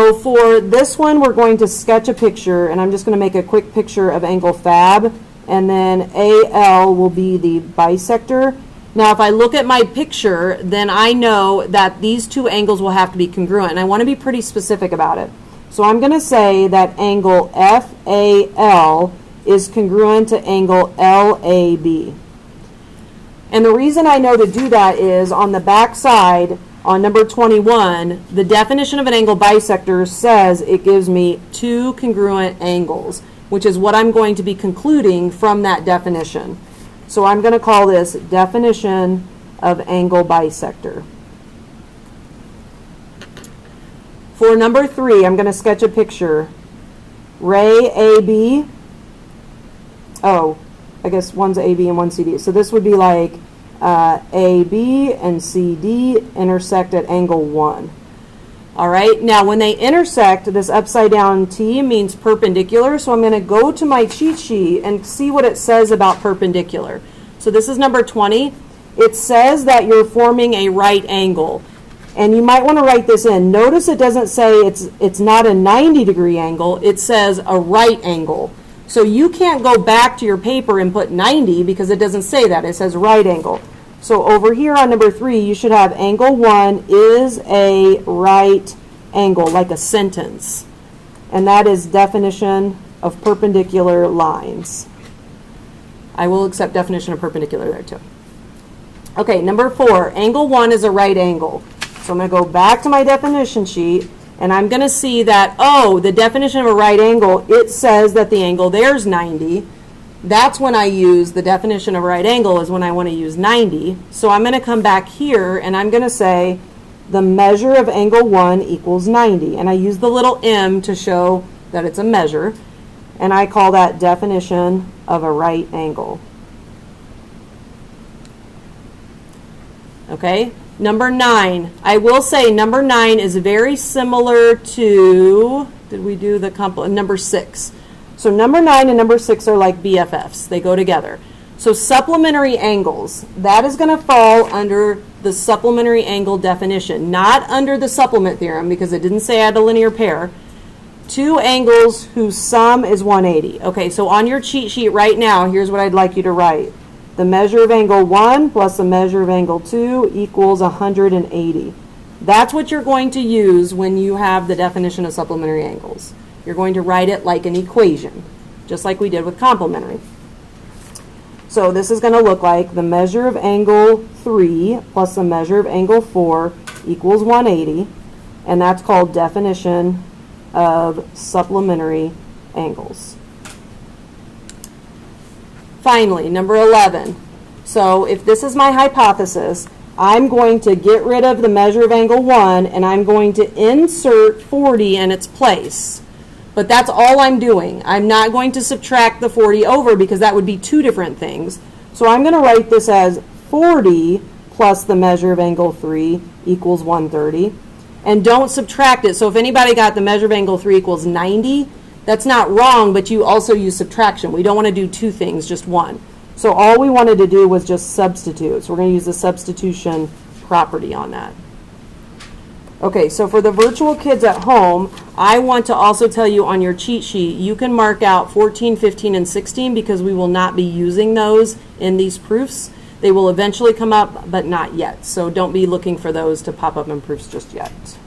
So for this one, we're going to sketch a picture, and I'm just going to make a quick picture of angle FAB, and then AL will be the bisector. Now, if I look at my picture, then I know that these two angles will have to be congruent, and I want to be pretty specific about it. So I'm going to say that angle FAL is congruent to angle LAB. And the reason I know to do that is on the back side, on number 21, the definition of an angle bisector says it gives me two congruent angles, which is what I'm going to be concluding from that definition. So I'm going to call this definition of angle bisector. For number 3, I'm going to sketch a picture. Ray AB. Oh, I guess one's AB and one's CD. So this would be like AB and CD intersect at angle 1. All right, now when they intersect, this upside down T means perpendicular. So I'm going to go to my cheat sheet and see what it says about perpendicular. So this is number 20. It says that you're forming a right angle. And you might want to write this in. Notice it doesn't say it's not a 90-degree angle. It says a right angle. So you can't go back to your paper and put 90 because it doesn't say that. It says right angle. So over here on number 3, you should have angle 1 is a right angle, like a sentence. And that is definition of perpendicular lines. I will accept definition of perpendicular there too. Okay, number 4, angle 1 is a right angle. So I'm going to go back to my definition sheet, and I'm going to see that, oh, the definition of a right angle, it says that the angle there's 90. That's when I use the definition of a right angle is when I want to use 90. So I'm going to come back here, and I'm going to say the measure of angle 1 equals 90. And I use the little m to show that it's a measure, and I call that definition of a right angle. Okay? Number 9. I will say number 9 is very similar to, did we do the number 6. So number 9 and number 6 are like BFFs. They go together. So supplementary angles, that is going to fall under the supplementary angle definition, not under the supplement theorem because it didn't say I had a linear pair. Two angles whose sum is 180. Okay, so on your cheat sheet right now, here's what I'd like you to write. The measure of angle 1 plus the measure of angle 2 equals 180. That's what you're going to use when you have the definition of supplementary angles. You're going to write it like an equation, just like we did with complementary. So this is going to look like the measure of angle 3 plus the measure of angle 4 equals 180, and that's called definition of supplementary angles. Finally, number 11. So if this is my hypothesis, I'm going to get rid of the measure of angle 1 and I'm going to insert 40 in its place. But that's all I'm doing. I'm not going to subtract the 40 over because that would be two different things. So I'm going to write this as 40 plus the measure of angle 3 equals 130. And don't subtract it. So if anybody got the measure of angle 3 equals 90, that's not wrong, but you also use subtraction. We don't want to do two things, just one. So all we wanted to do was just substitute. So we're going to use the substitution property on that. Okay, so for the virtual kids at home, I want to also tell you on your cheat sheet, you can mark out 14, 15, and 16 because we will not be using those in these proofs. They will eventually come up, but not yet. So don't be looking for those to pop up in proofs just yet.